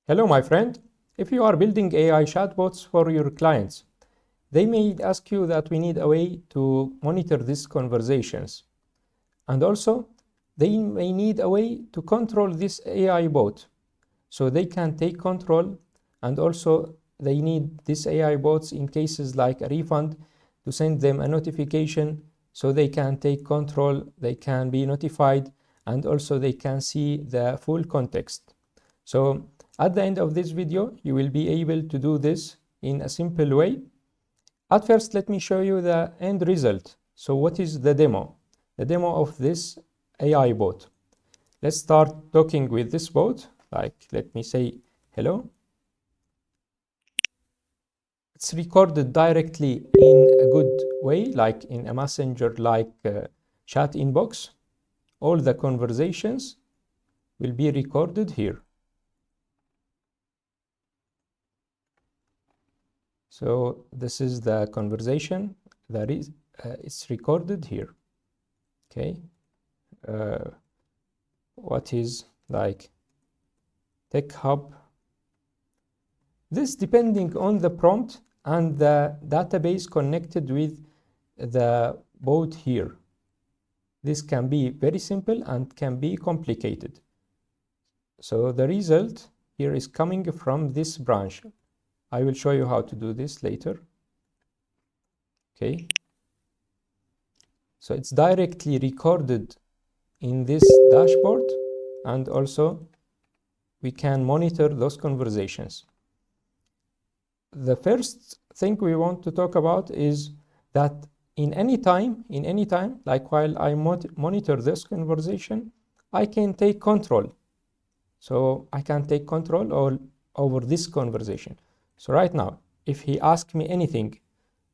Hello, my friend. If you are building AI chatbots for your clients, they may ask you that we need a way to monitor these conversations. And also, they may need a way to control this AI bot so they can take control. And also, they need these AI bots in cases like a refund to send them a notification so they can take control, they can be notified, and also they can see the full context. So at the end of this video, you will be able to do this in a simple way. At first, let me show you the end result. So what is the demo? The demo of this AI bot. Let's start talking with this bot. Like, let me say hello. It's recorded directly in a good way, like in a messenger, like chat inbox. All the conversations will be recorded here. So this is the conversation that is it's recorded here. Okay. What is like Tech Hub? This depending on the prompt and the database connected with the bot here. This can be very simple and can be complicated. So the result here is coming from this branch. I will show you how to do this later. Okay. So it's directly recorded in this dashboard, and also we can monitor those conversations. The first thing we want to talk about is that in any time, like while I monitor this conversation, I can take control. So I can take control over this conversation. So right now, if he asks me anything,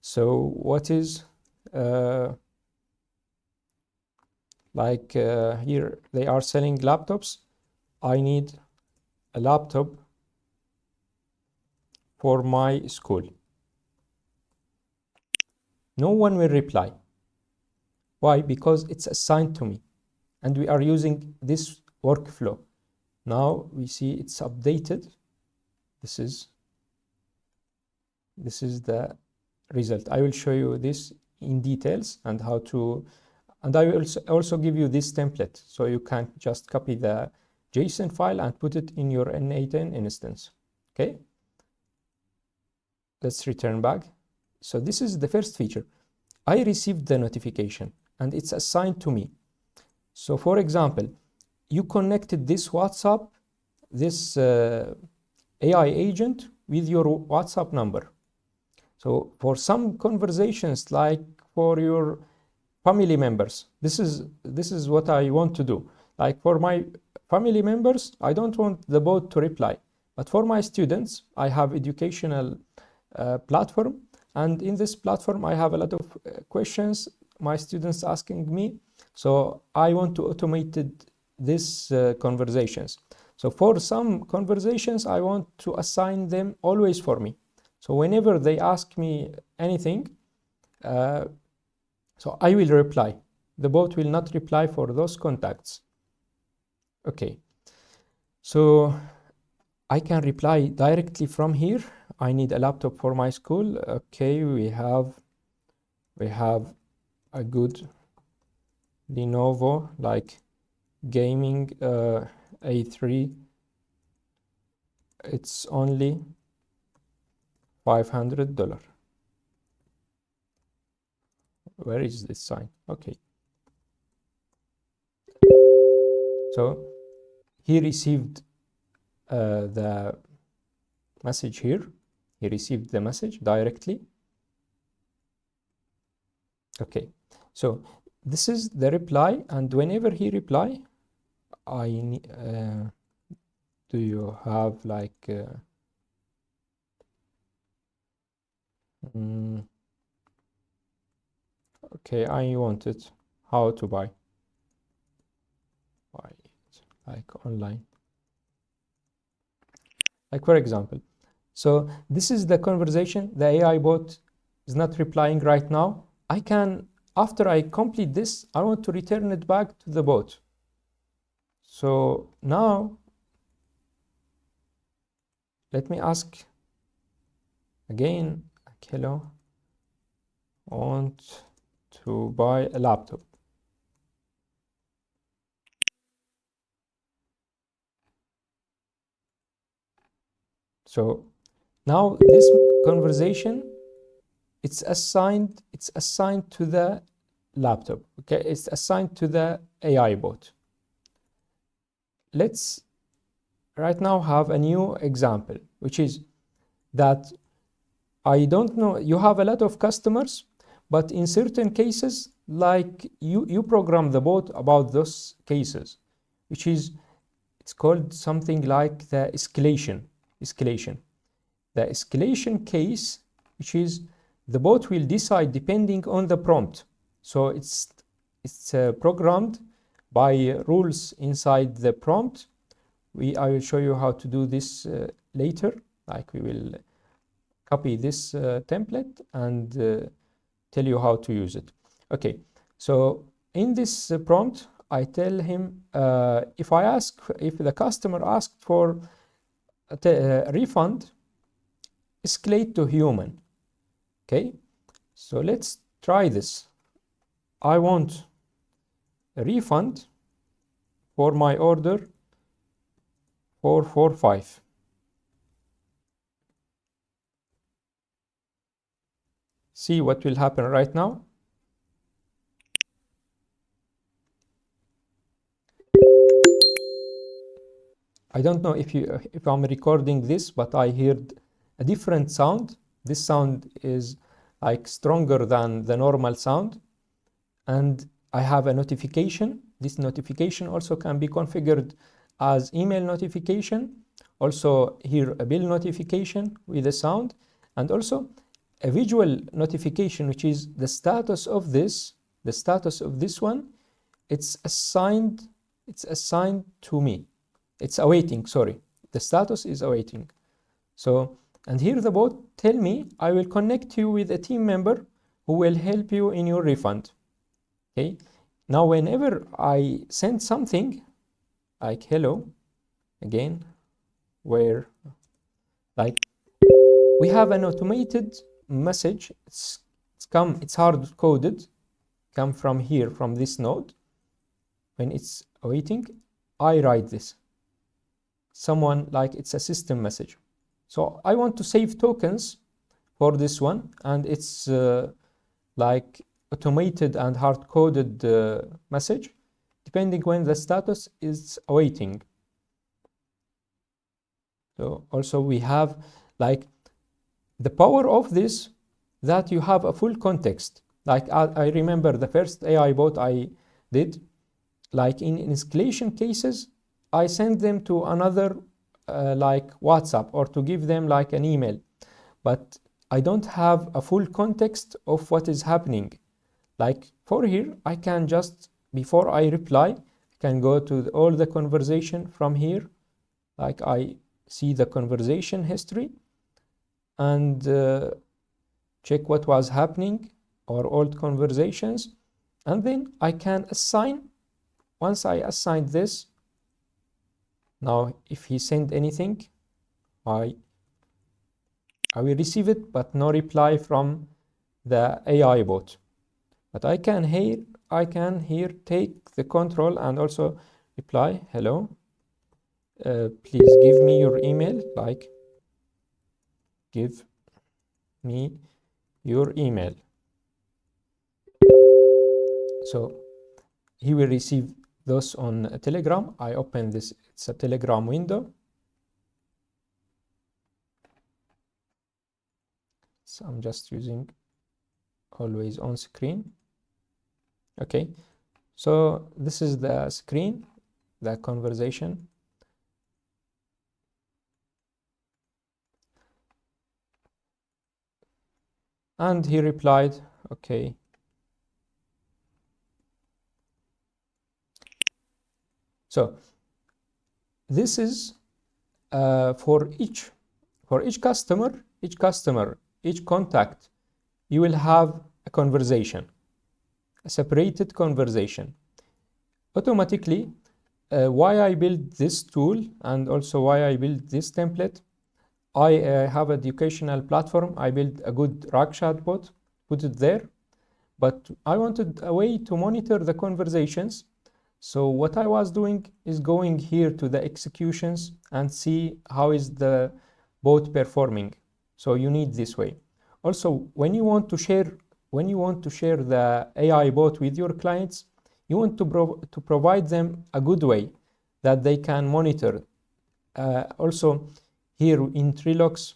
so what is here they are selling laptops. I need a laptop for my school. No one will reply. Why? Because it's assigned to me and we are using this workflow. Now we see it's updated. This is the result. I will show you this in details and how to, and I will also give you this template so you can just copy the JSON file and put it in your n8n instance. Okay. Let's return back. So this is the first feature. I received the notification and it's assigned to me. So for example, you connected this WhatsApp, this AI agent with your WhatsApp number. So for some conversations, like for your family members, this is what I want to do. Like for my family members, I don't want the bot to reply. But for my students, I have educational platform, and in this platform I have a lot of questions my students asking me, so I want to automate these conversations. So for some conversations I want to assign them always for me, so whenever they ask me anything, so I will reply. The bot will not reply for those contacts. Okay, so I can reply directly from here. I need a laptop for my school. Okay, we have a good Lenovo, like gaming A3. It's only $500. Where is this sign? Okay. So he received the message here. He received the message directly. Okay, so this is the reply, and whenever he reply, I need, do you have like okay, I want it. How to buy it, like online, like for example. So this is the conversation. The AI bot is not replying right now. I can, after I complete this, I want to return it back to the bot. So now let me ask again, like, hello, want to buy a laptop. So now this conversation, it's assigned to the laptop. Okay, it's assigned to the AI bot. Let's right now have a new example, which is that I don't know, you have a lot of customers, but in certain cases, like you program the bot about those cases, which is, it's called something like the escalation. The escalation case, which is the bot will decide depending on the prompt. So it's programmed by rules inside the prompt. I will show you how to do this later. Like, we will copy this template and tell you how to use it. Okay, so in this prompt, I tell him if the customer asked for a refund, escalate to human. Okay, so let's try this. I want a refund for my order 445. See what will happen right now. I don't know if I'm recording this, but I heard a different sound. This sound is like stronger than the normal sound. And I have a notification. This notification also can be configured as email notification. Also here a bill notification with a sound, and also a visual notification, which is the status of this one. It's assigned to me. It's awaiting, sorry. The status is awaiting. So, and here the bot tell me, I will connect you with a team member who will help you in your refund. Okay. Now, whenever I send something like hello, again, where like we have an automated message, it's hard coded, come from here, from this node. When it's awaiting, I write this. Someone, like, it's a system message. So I want to save tokens for this one, and it's like automated and hard-coded message, depending when the status is awaiting. So also we have like the power of this, that you have a full context. Like I remember the first AI bot I did, like in escalation cases, I send them to another like WhatsApp, or to give them like an email, but I don't have a full context of what is happening. Like for here, I can just, before I reply, I can go to all the conversation from here. Like I see the conversation history and check what was happening, or old conversations, and then I can assign. Once I assign this, now if he send anything, I will receive it, but no reply from the AI bot. But I can here take the control and also reply, hello, please give me your email, like give me your email. So he will receive those on Telegram. I open this, it's a Telegram window. So I'm just using always on screen. Okay, so this is the screen, the conversation. And he replied, okay. So this is for each customer, each contact, you will have a conversation, a separated conversation. Automatically, why I built this tool, and also why I built this template, I have an educational platform. I built a good RAG chatbot, put it there, but I wanted a way to monitor the conversations. So what I was doing is going here to the executions and see how is the bot performing. So you need this way. Also, when you want to share the AI bot with your clients, you want to provide them a good way that they can monitor. Also, here in Trilox,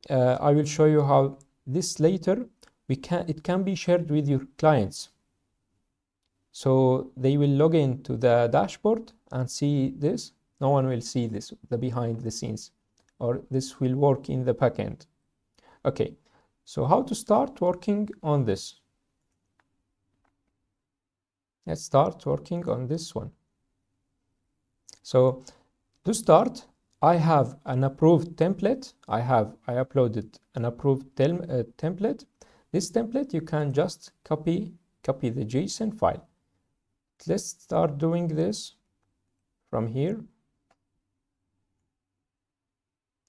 I will show you how this later it can be shared with your clients. So they will log into the dashboard and see this. No one will see this, the behind the scenes, or this will work in the backend. Okay, so how to start working on this? Let's start working on this one. So to start, I have an approved template. I uploaded an approved template. This template you can just copy the JSON file. Let's start doing this from here.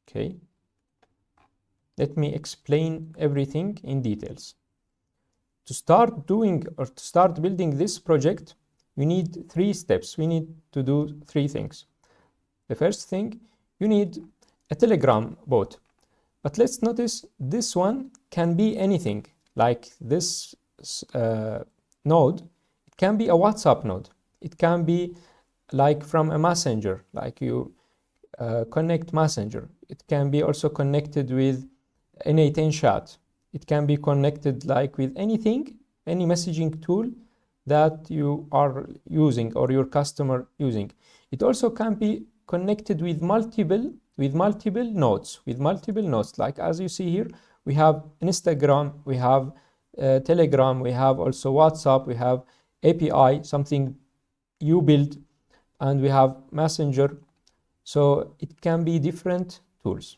Okay. Let me explain everything in details. To start doing or to start building this project, you need 3 steps. We need to do 3 things. The first thing, you need a Telegram bot. But let's notice this one can be anything, like this node. It can be a WhatsApp node. It can be like from a messenger, like you connect messenger. It can be also connected with n8n chat. It can be connected like with anything, any messaging tool that you are using or your customer using. It also can be connected with multiple nodes, like as you see here, we have Instagram, we have Telegram, we have also WhatsApp, we have API, something you build, and we have Messenger. So it can be different tools.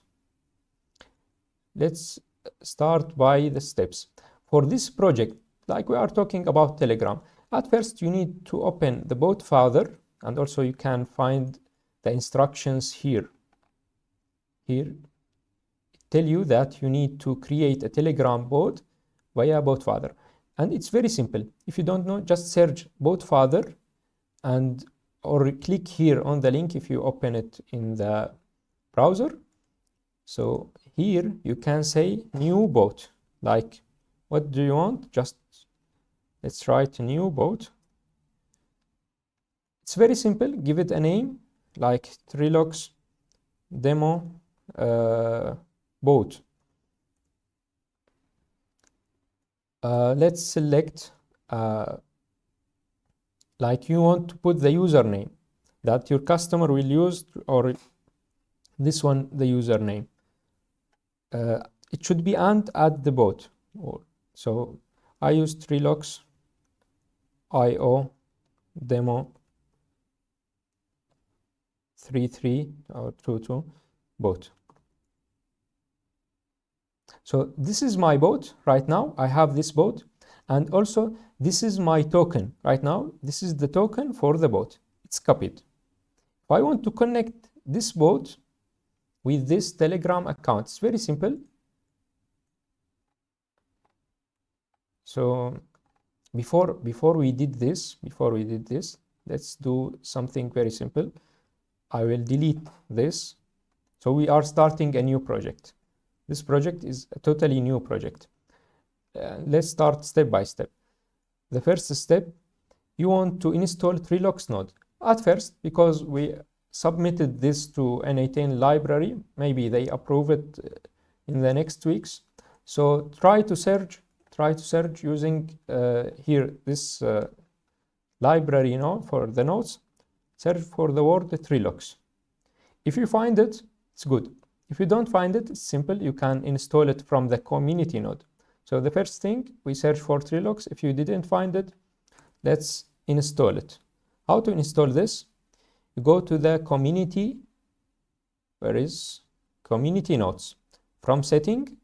Let's start by the steps. For this project, like we are talking about Telegram, at first you need to open the bot folder, and also you can find the instructions here. Here, tell you that you need to create a Telegram bot via bot folder. And it's very simple. If you don't know, just search bot folder and or click here on the link if you open it in the browser. So here you can say new bot. Like, what do you want? Just let's write a new bot. It's very simple. Give it a name like Trilox demo bot. Let's select like you want to put the username that your customer will use, or this one the username. It should be and add the bot. So I use Trilox IO demo 33 or 22 bot. So this is my bot right now. I have this bot, and also this is my token right now. This is the token for the bot. It's copied. If I want to connect this bot with this Telegram account, it's very simple. So before we did this, let's do something very simple. I will delete this. So we are starting a new project. This project is a totally new project. Let's start step by step. The first step, you want to install Trilox node. At first, because we submitted this to n8n library, maybe they approve it in the next weeks. So try to search using here this library, for the nodes. Search for the word Trilox. If you find it, it's good. If you don't find it, it's simple. You can install it from the community node. So the first thing, we search for Trilox. If you didn't find it, let's install it. How to install this? You go to the community. Where is community nodes? From setting,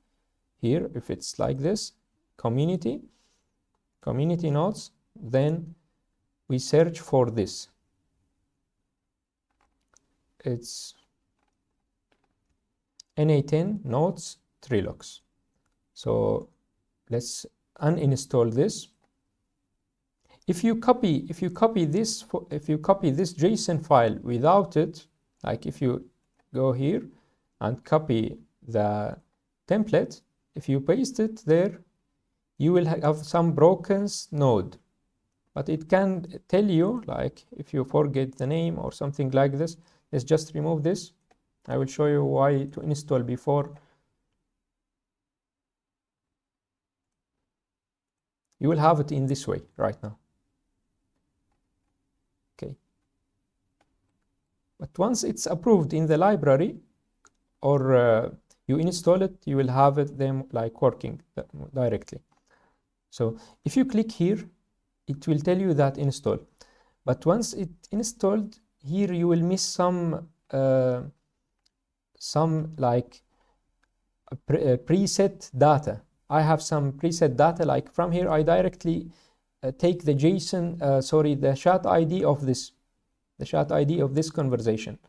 here, if it's like this, community nodes, then we search for this. It's n8n nodes Trilox. So let's uninstall this. If you copy this JSON file without it, like if you go here and copy the template, if you paste it there, you will have some broken node. But it can tell you, like if you forget the name or something like this, let's just remove this. I will show you why to install before. You will have it in this way right now. Okay. But once it's approved in the library or you install it, you will have it them like working directly. So if you click here, it will tell you that install. But once it installed, here you will miss some like preset data. I have some preset data, like from here I directly take the JSON, the chat ID of this, conversation.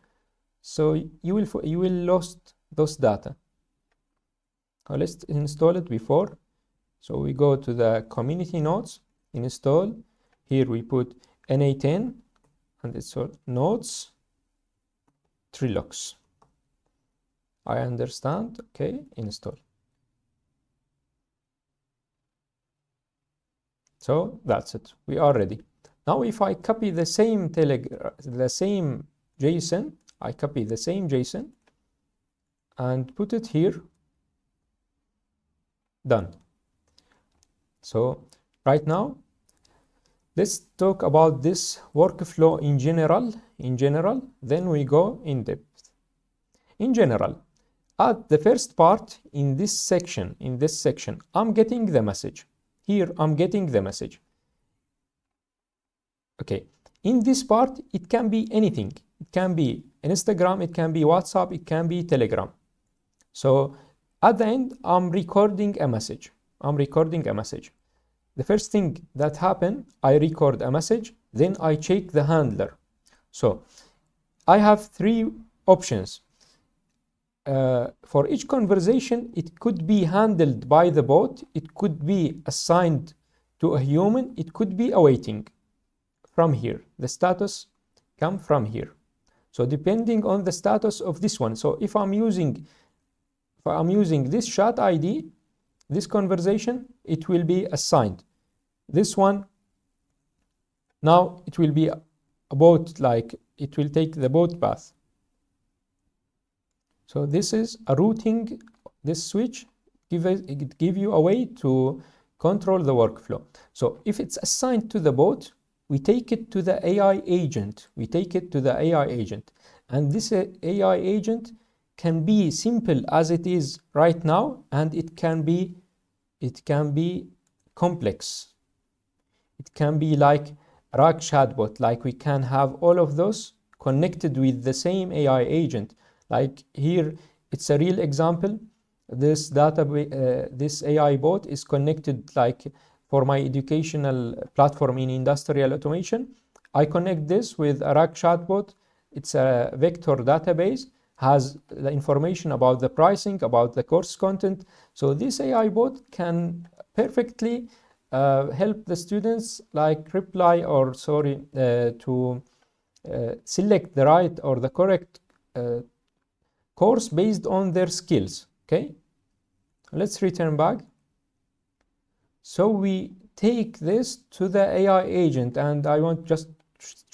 So you will lost those data. Now let's install it before. So we go to the community nodes, install. Here we put n8n and it's nodes Trilox. I understand. Okay, install. So that's it. We are ready. Now if I copy the same JSON, I copy the same JSON and put it here. Done. So right now, let's talk about this workflow in general. Then we go in depth. In general, at the first part in this section, I'm getting the message. Here, I'm getting the message. Okay. In this part, it can be anything. It can be Instagram, it can be WhatsApp, it can be Telegram. So at the end, I'm recording a message. The first thing that happened, I record a message, then I check the handler. So I have three options. For each conversation, it could be handled by the bot, it could be assigned to a human, it could be awaiting from here. The status come from here. So depending on the status of this one. So if I'm using this chat ID, this conversation, it will be assigned. This one, now it will be about, like it will take the bot path. So this is a routing. This switch give you a way to control the workflow. So if it's assigned to the bot, we take it to the AI agent. And this AI agent can be simple as it is right now, and it can be complex. It can be like RAG chatbot, like we can have all of those connected with the same AI agent. Like here, it's a real example. This AI bot is connected, like for my educational platform in industrial automation. I connect this with a RAG chatbot. It's a vector database, has the information about the pricing, about the course content. So this AI bot can perfectly help the students, like reply or to select the right or the correct course based on their skills. Okay, let's return back. So we take this to the AI agent, and I want just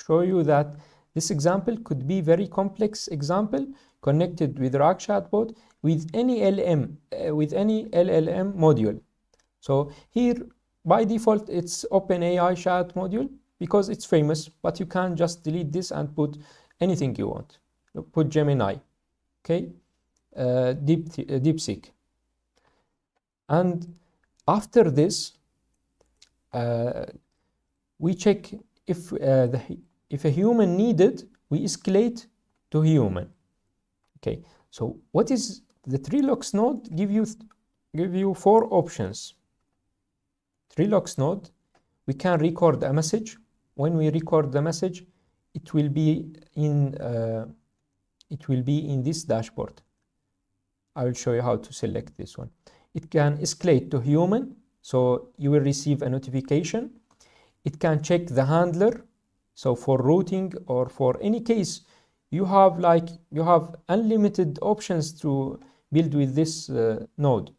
show you that this example could be very complex example connected with RAG chatbot with any LLM module. So here by default it's OpenAI chat module because it's famous, but you can just delete this and put anything you want. Put Gemini, okay, DeepSeek. And after this, we check if a human needed, we escalate to human. Okay, so what is the Trilox node? Give you 4 options. Trilox node, we can record a message. When we record the message, it will be in this dashboard. I will show you how to select this one. It can escalate to human, so you will receive a notification. It can check the handler, so for routing or for any case you have unlimited options to build with this node.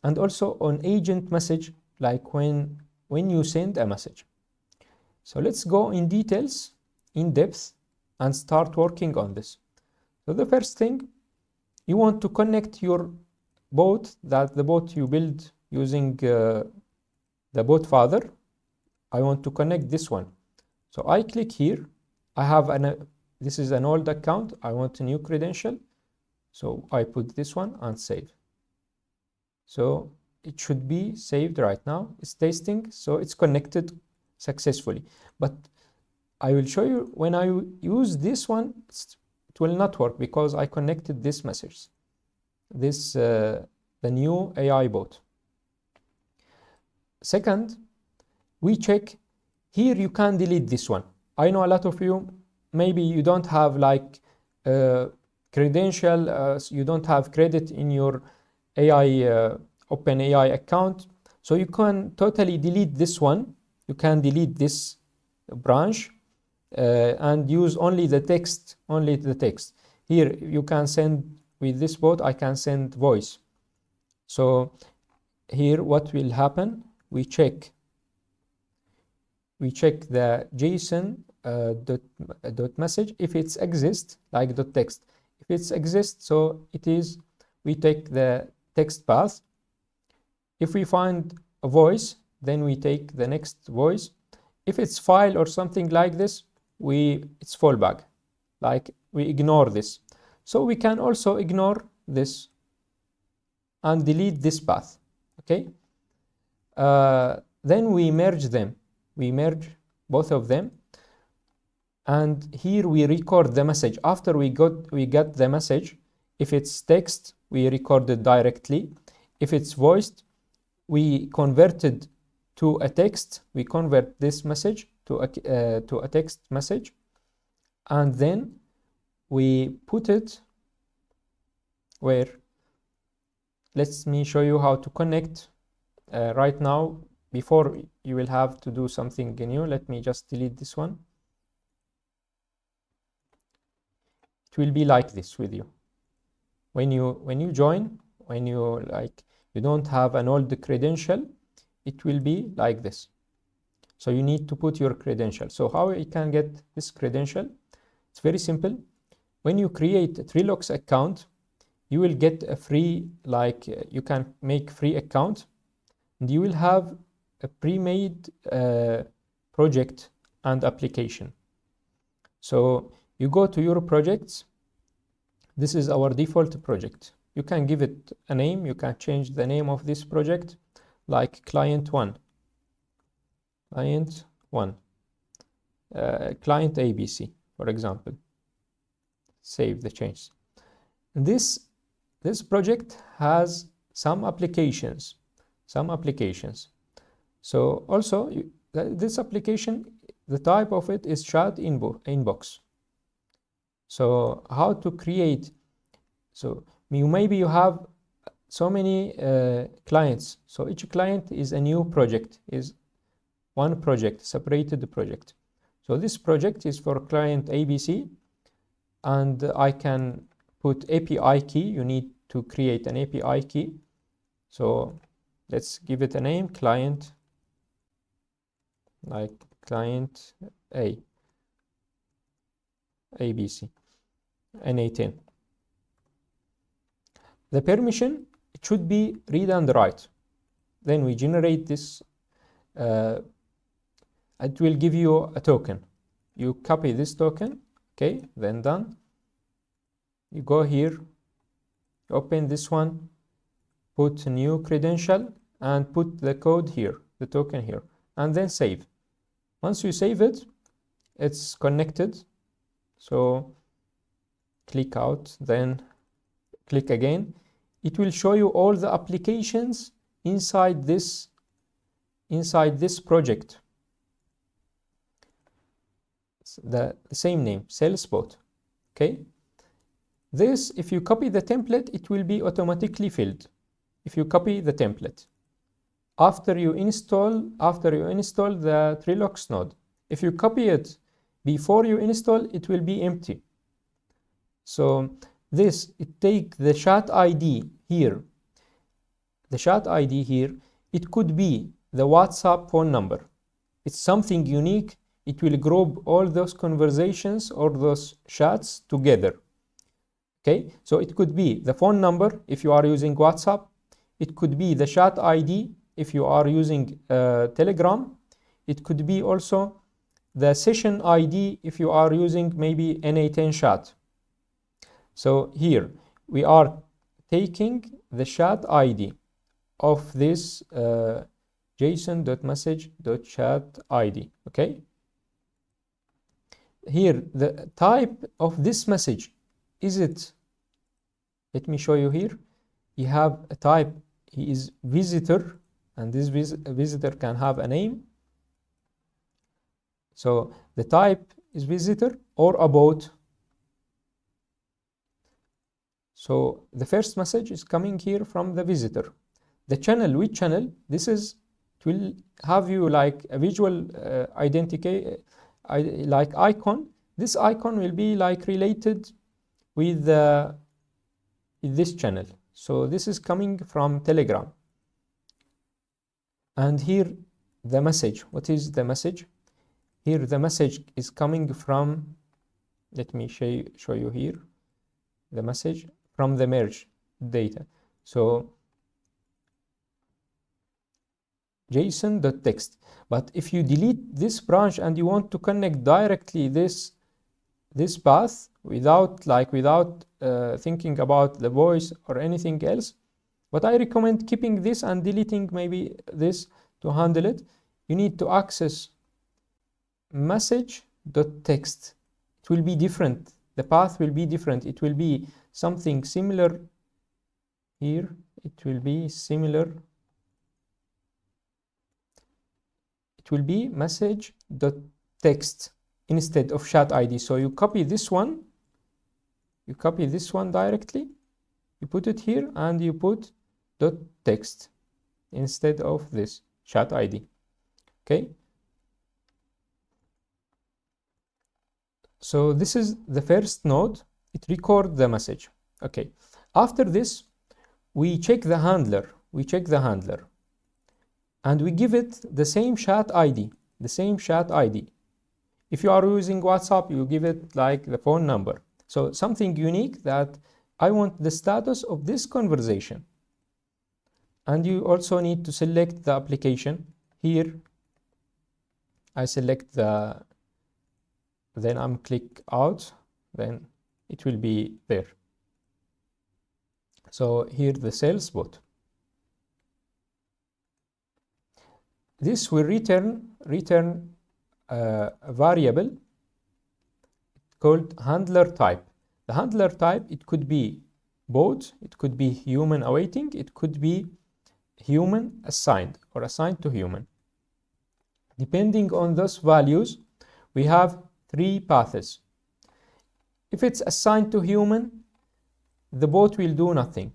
And also on agent message, like when you send a message. So let's go in details, in depth, and start working on this. So the first thing, you want to connect your bot, the bot you build using the bot father. I want to connect this one. So I click here. I have this is an old account. I want a new credential. So I put this one and save. So it should be saved right now. It's testing, so it's connected successfully. But I will show you when I use this one, it will not work because I connected this message. This the new AI bot. Second, we check here. You can delete this one. I know a lot of you, maybe you don't have like credential, you don't have credit in your AI OpenAI account, so you can totally delete this one. You can delete this branch and use only the text. Here you can send with this bot. I can send voice. So here what will happen, we check the JSON dot message if it exists, like dot text. If it exists, so we take the text path. If we find a voice, then we take the next voice. If it's file or something like this, it's fallback, like we ignore this. So we can also ignore this and delete this path. Okay. Then we merge them. We merge both of them, and here we record the message. After we get the message, if it's text, we record it directly. If it's voiced, we converted to a text. We convert this message to a text message, and then we put it where. Let me show you how to connect right now. Before you will have to do something new. Let me just delete this one. It will be like this with you. When you join, when you don't have an old credential, it will be like this. So you need to put your credential. So how you can get this credential? It's very simple. When you create a Trilox account, you will get a free, you can make free account, and you will have a pre-made project and application. So you go to your projects. This is our default project. You can give it a name. You can change the name of this project, like client 1, client ABC, for example. Save the changes. This project has some applications. So also this application, the type of it is chat inbox. So how to create? So maybe you have so many clients. So each client is a new project, is one project, separated project. So this project is for client ABC, and I can put API key. You need to create an API key. So let's give it a name, client, like client ABC, n8n. The permission, it should be read and write. Then we generate this. It will give you a token. You copy this token. Okay, then done. You go here, open this one, put a new credential, and put the code here, the token here, and then save. Once you save it, it's connected. So click out, then click again. It will show you all the applications inside this project. It's the same name, SalesBot. Okay. This, if you copy the template, it will be automatically filled. If you copy the template after you install the Trilox node. If you copy it before you install, it will be empty. So this, it take the chat ID here. The chat ID here, it could be the WhatsApp phone number. It's something unique. It will group all those conversations or those chats together. Okay, so it could be the phone number if you are using WhatsApp. It could be the chat ID if you are using Telegram. It could be also the session ID if you are using maybe n8n chat. So here we are taking the chat ID of this json.message.chat ID. Okay, here the type of this message, is it, let me show you here. You have a type, he is visitor, and this visitor can have a name. So the type is visitor or about. So the first message is coming here from the visitor. The channel, which channel? This is, it will have you like a visual like icon. This icon will be like related with this channel. So this is coming from Telegram. And here the message, what is the message? Here the message is coming from, let me show you here, the message from the merge data. So JSON.text. But if you delete this branch and you want to connect directly this path without thinking about the voice or anything else, what I recommend keeping this and deleting maybe this to handle it. You need to access message.text. It will be different. The path will be different. It will be something similar here. It will be similar. It will be message.text instead of chat ID. So you copy this one. You copy this one directly. You put it here and you put .text instead of this chat ID. Okay. So this is the first node. It records the message. Okay. After this, we check the handler. We check the handler. And we give it the same chat ID. The same chat ID. If you are using WhatsApp, you give it like the phone number. So something unique that I want the status of this conversation. And you also need to select the application. Here, I select then I'm click out, then it will be there. So here the sales bot. This will return a variable called handler type. The handler type, it could be bot, it could be human awaiting, it could be human assigned or assigned to human. Depending on those values, we have 3 paths. If it's assigned to human, the bot will do nothing.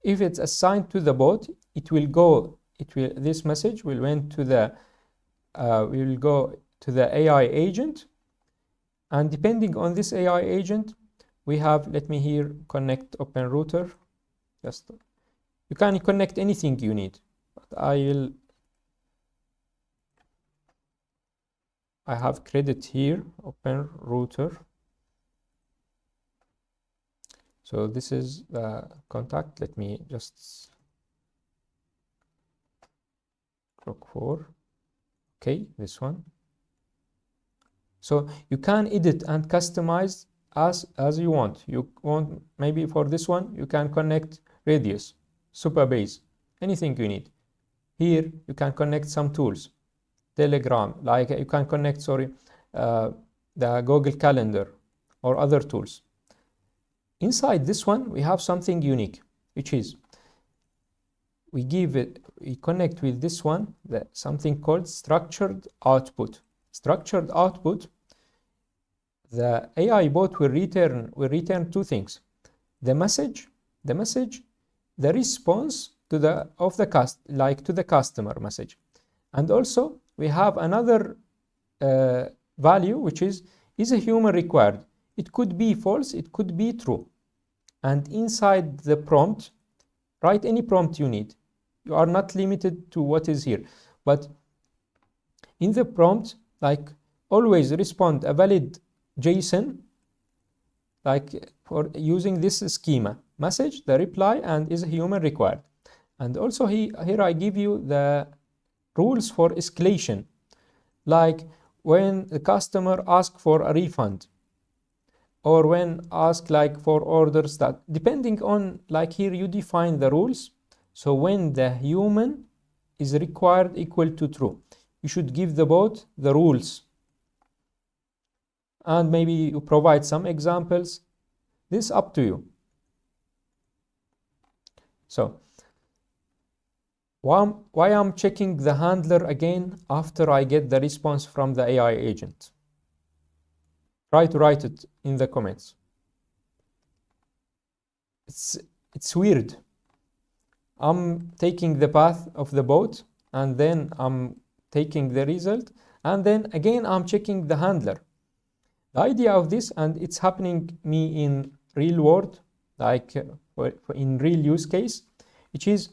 If it's assigned to the bot, this message will went to the we will go to the AI agent, and depending on this AI agent, we have, let me here connect open router. Just you can connect anything you need, but I have credit here, open router. So this is the contact. Let me just look for, okay, this one. So you can edit and customize as you want. You want, maybe for this one, you can connect radius, super base, anything you need. Here, you can connect some tools. Telegram, like you can connect, the Google Calendar or other tools. Inside this one, we have something unique, which is we connect with this one, something called structured output. Structured output, the AI bot will return two things: the message, the response to the customer message, and also we have another value, which is a human required? It could be false, it could be true. And inside the prompt, write any prompt you need. You are not limited to what is here, but in the prompt, like, always respond a valid JSON, like for using this schema: message, the reply, and is a human required. And also here I give you the rules for escalation, like when the customer asks for a refund, or when asked like for orders, that depending on, like, here you define the rules. So when the human is required equal to true, you should give the bot the rules, and maybe you provide some examples. This up to you. So why I'm checking the handler again after I get the response from the AI agent? Try to write it in the comments. It's weird. I'm taking the path of the bot, and then I'm taking the result, and then again I'm checking the handler. The idea of this, and it's happening me in real world, like in real use case, which is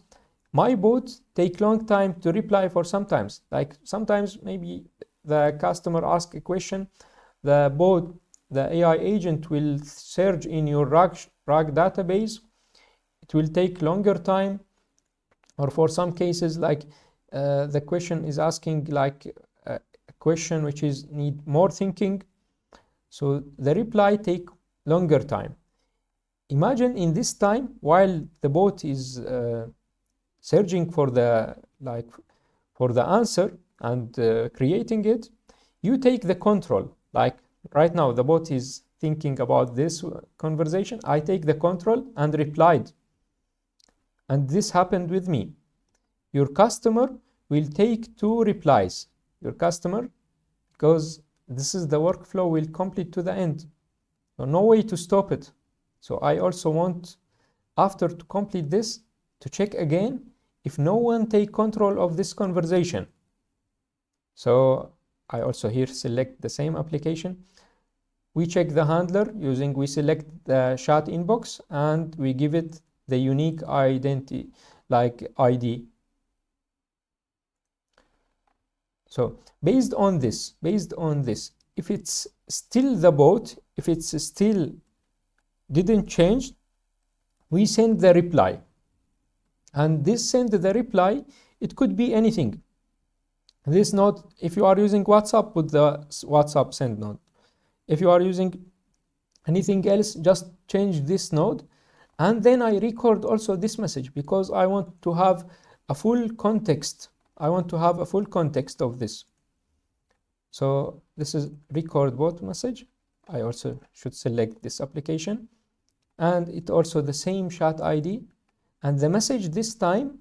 my bot take long time to reply for sometimes. Like sometimes maybe the customer ask a question, the bot, the AI agent will search in your RAG database. It will take longer time, or for some cases, like the question is asking like a question which is need more thinking, so the reply take longer time. Imagine in this time, while the bot is searching for the answer and creating it, you take the control. Like right now the bot is thinking about this conversation, I take the control and replied, and this happened with me. Your customer will take 2 replies. Your customer, because this is the workflow, will complete to the end, so no way to stop it. So I also want, after to complete this, to check again if no one take control of this conversation. So I also here select the same application. We check the handler using, we select the chat inbox, and we give it the unique identity, like ID. So based on this, if it's still the bot, if it's still didn't change, we send the reply. And this send the reply, it could be anything. This node, if you are using WhatsApp, put the WhatsApp send node. If you are using anything else, just change this node. And then I record also this message, because I want to have a full context. I want to have a full context of this. So this is record bot message. I also should select this application, and it also the same chat ID, and the message this time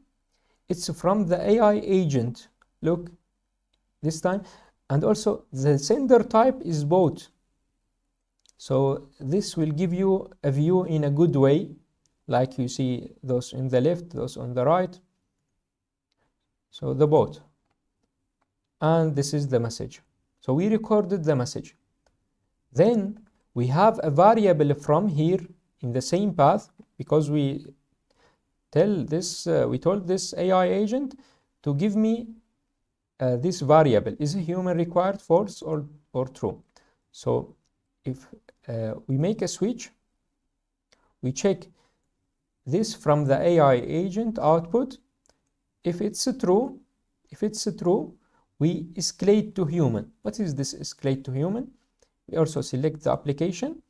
it's from the AI agent. Look, this time, and also the sender type is bot. So this will give you a view in a good way, like you see those in the left, those on the right. So the bot, and this is the message. So we recorded the message. Then we have a variable from here in the same path, because we told this AI agent to give me this variable: is a human required, false or true. So if we make a switch, we check this from the AI agent output. If it's true, we escalate to human. What is this escalate to human? We also select the application,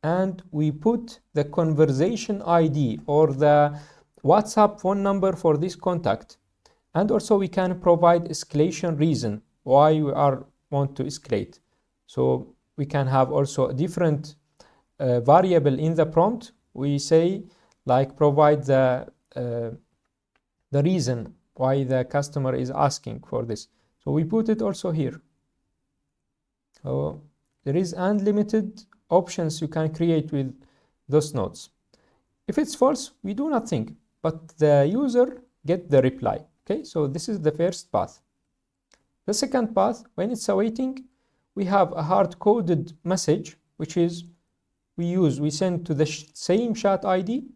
and we put the conversation ID or the WhatsApp phone number for this contact. And also we can provide escalation reason why we want to escalate. So we can have also a different variable in the prompt. We say, like, provide the reason why the customer is asking for this. So we put it also here. So there is unlimited options you can create with those nodes. If it's false, we do nothing, but the user get the reply. Okay, so this is the first path. The second path, when it's awaiting, we have a hard-coded message, which is we send to the same chat ID,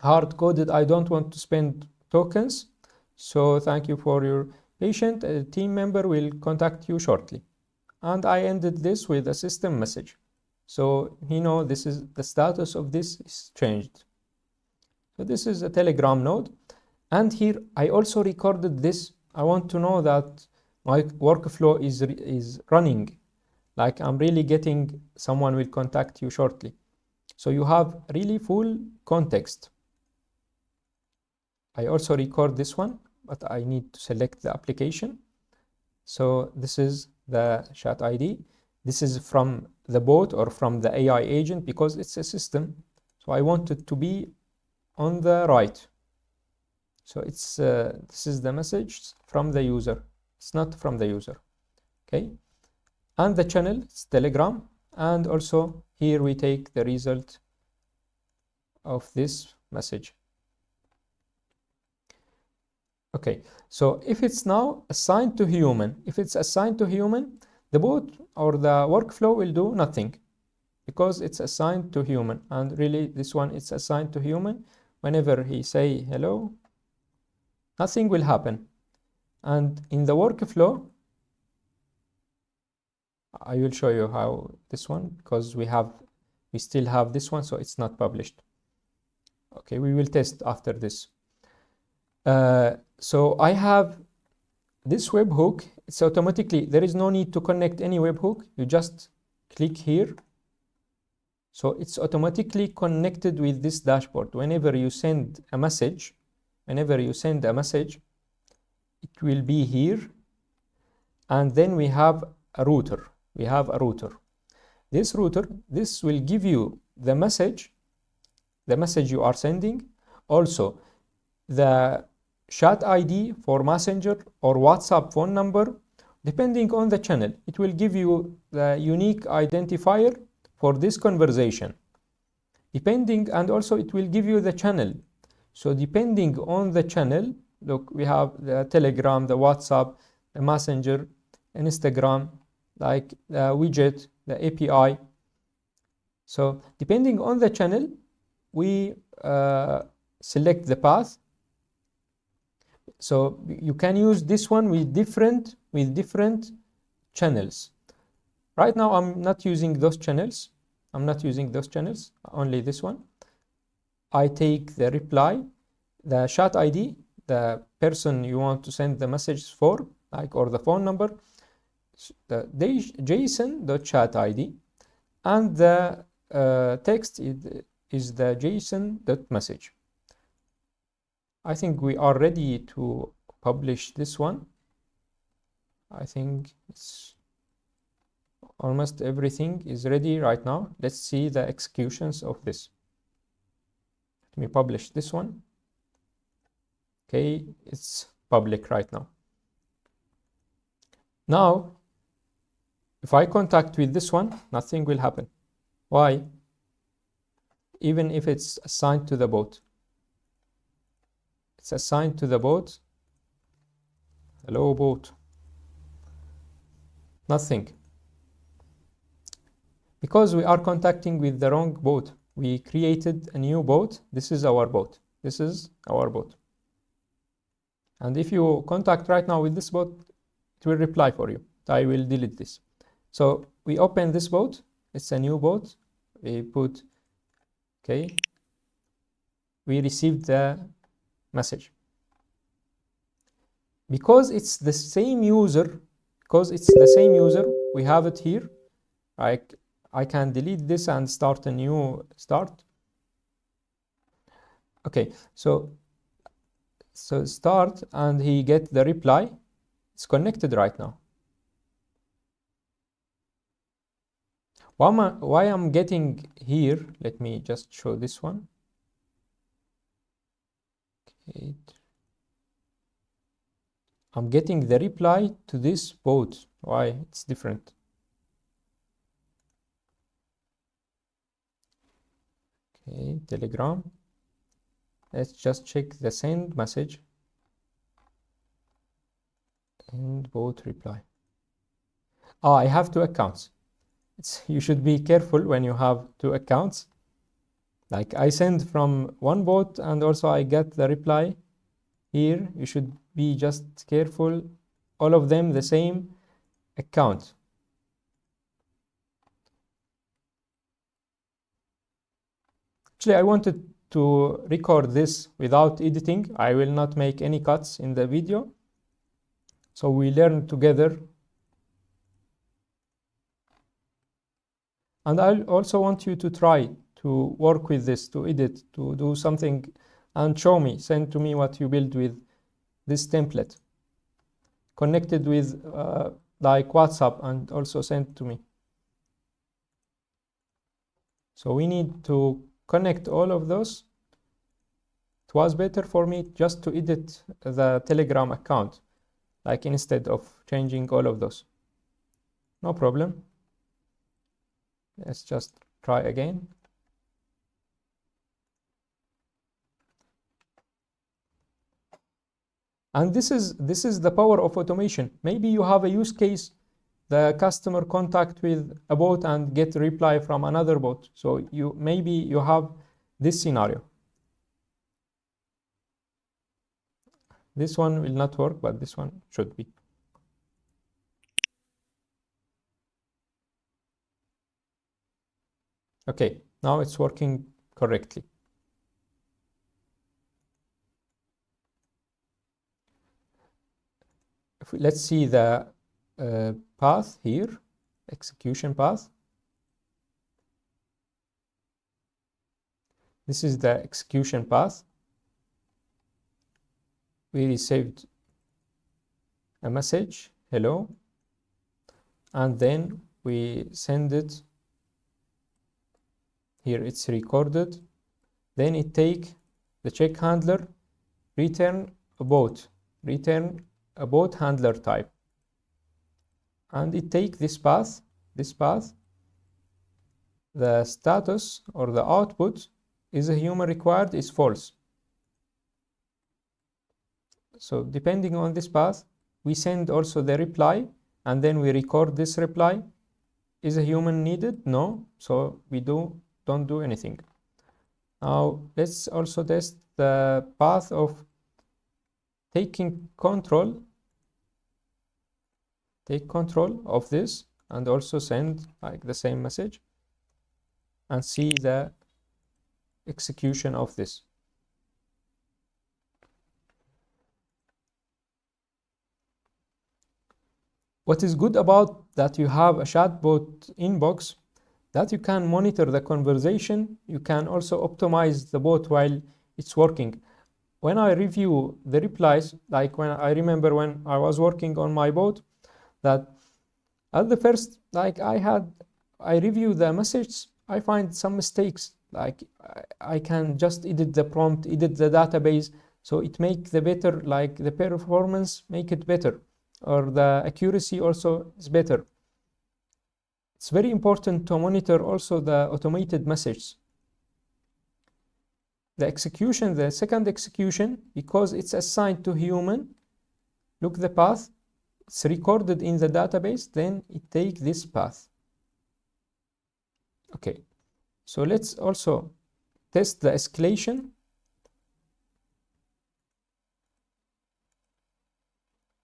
hard-coded, I don't want to spend tokens, so thank you for your patience, a team member will contact you shortly. And I ended this with a system message. So this is the status of this is changed. So this is a Telegram node. And here I also recorded this. I want to know that my workflow is running. Like I'm really getting someone will contact you shortly. So you have really full context. I also record this one, but I need to select the application. So this is the chat ID. This is from the bot or from the AI agent because it's a system. So I want it to be on the right. So it's this is the message from the user. It's not from the user. Okay. And the channel is Telegram. And also here we take the result of this message. Okay, so if it's now assigned to human, the bot or the workflow will do nothing because it's assigned to human. And really this one it's assigned to human. Whenever he say hello, nothing will happen. And in the workflow, I will show you how this one, because we still have this one, so it's not published. Okay, we will test after this. So I have this webhook. It's automatically, there is no need to connect any webhook. You just click here. So it's automatically connected with this dashboard. Whenever you send a message, it will be here. And then we have a router. This router, this will give you the message you are sending. Also, the chat ID for Messenger or WhatsApp phone number, depending on the channel, it will give you the unique identifier for this conversation. And also it will give you the channel. So depending on the channel, look, we have the Telegram, the WhatsApp, the Messenger, Instagram, like the widget, the API. So depending on the channel, we select the path. So you can use this one with different channels. Right now I'm not using those channels. Only this one. I take the reply, the chat ID, the person you want to send the message for, or the phone number, the JSON.chat ID, and the text is the JSON.message. I think we are ready to publish this one. I think it's almost everything is ready right now. Let's see the executions of this. Let me publish this one. Okay, it's public right now. Now, if I contact with this one, nothing will happen. Why? Even if it's assigned to the bot. It's assigned to the bot. Hello, bot. Nothing. Because we are contacting with the wrong bot. We created a new bot. This is our bot. And if you contact right now with this bot, it will reply for you. I will delete this. So we open this bot. It's a new bot. We put, okay. We received the message. Because it's the same user, we have it here. I can delete this and start a new start. Okay, so start, and he get the reply. It's connected right now. Why I'm getting here, let me just show this one. Okay. I'm getting the reply to this bot. Why? It's different. Okay, Telegram. Let's just check the send message and bot reply. Oh, I have two accounts. You should be careful when you have two accounts. Like I send from one bot and also I get the reply here. You should be just careful. All of them the same account. Actually, I wanted to record this without editing. I will not make any cuts in the video. So we learn together. And I also want you to try to work with this, to edit, to do something and show me, send to me what you build with this template. Connected with like WhatsApp and also send to me. So we need to connect all of those. It was better for me just to edit the Telegram account, like instead of changing all of those. No problem. Let's just try again. And this is the power of automation. Maybe you have a use case, the customer contact with a bot and get a reply from another bot. So maybe you have this scenario. This one will not work, but this one should be. Okay, now it's working correctly. Let's see the path here, execution path. This is the execution path. We received a message, hello, and then we send it. Here it's recorded. Then it take the check handler, return a bot handler type, and it take this path. The status or the output is a human required is false. So depending on this path, we send also the reply, and then we record this reply. Is a human needed? No. So we don't do anything. Now let's also test the path of taking control. Take control of this and also send like the same message and see the execution of this. What is good about that you have a chatbot inbox, that you can monitor the conversation. You can also optimize the bot while it's working. When I review the replies, like when I remember when I was working on my bot, that at the first, like I review the message, I find some mistakes. Like I can just edit the prompt, edit the database, so it make the better, like the performance make it better, or the accuracy also is better. It's very important to monitor also the automated message. The execution, the second execution, because it's assigned to human, look the path, it's recorded in the database, then it take this path. Okay, so let's also test the escalation.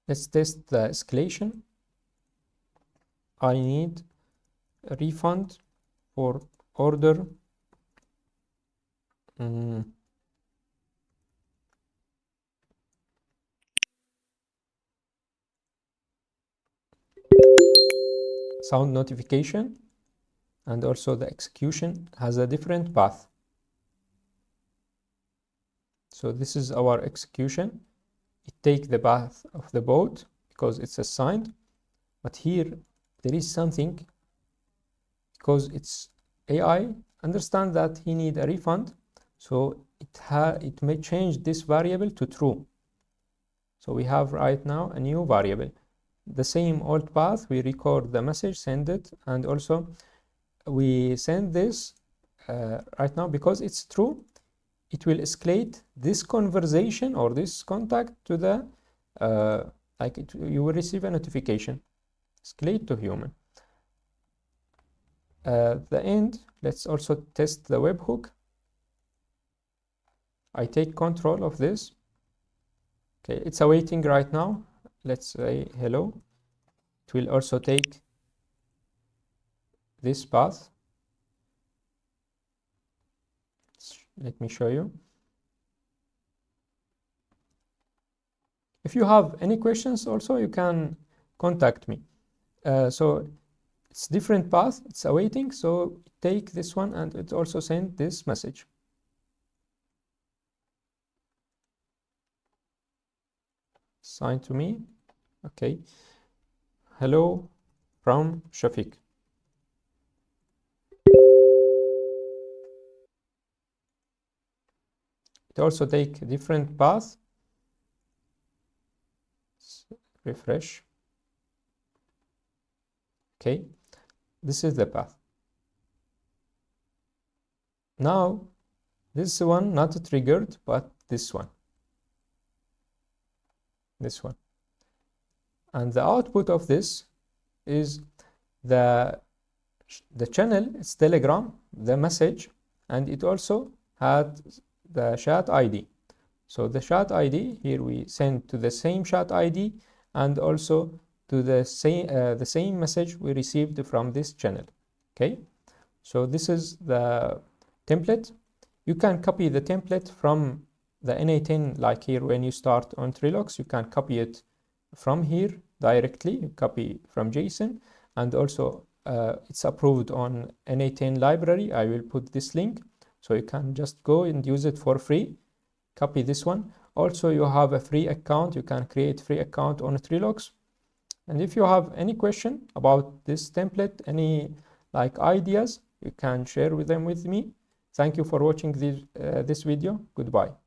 Let's test the escalation. I need a refund for order sound notification, and also the execution has a different path. So this is our execution. It takes the path of the bot because it's assigned, but here there is something, because it's AI understand that he need a refund, so it may change this variable to true. So we have right now a new variable. The same old path, we record the message, send it, and also we send this right now, because it's true, it will escalate this conversation or this contact to the you will receive a notification, escalate to human. The end, let's also test the webhook. I take control of this. Okay, it's awaiting right now. Let's say hello. It will also take this path. Let me show you. If you have any questions also, you can contact me. So it's different path, it's awaiting, so take this one and it also send this message. Sign to me. Okay. Hello from Shafiq. It also take a different path. Refresh. Okay, this is the path. Now this one not triggered, but this one, and the output of this is the channel, it's Telegram, the message, and it also had the chat ID. So the chat ID here we send to the same chat ID and also to the same message we received from this channel. Okay, so this is the template. You can copy the template from the n8n, like here when you start on Trilox, you can copy it from here directly. You copy from JSON, and also it's approved on n8n library. I will put this link, so you can just go and use it for free. Copy this one. Also, you have a free account. You can create free account on Trilox. And if you have any question about this template, any ideas, you can share with them with me. Thank you for watching this video. Goodbye.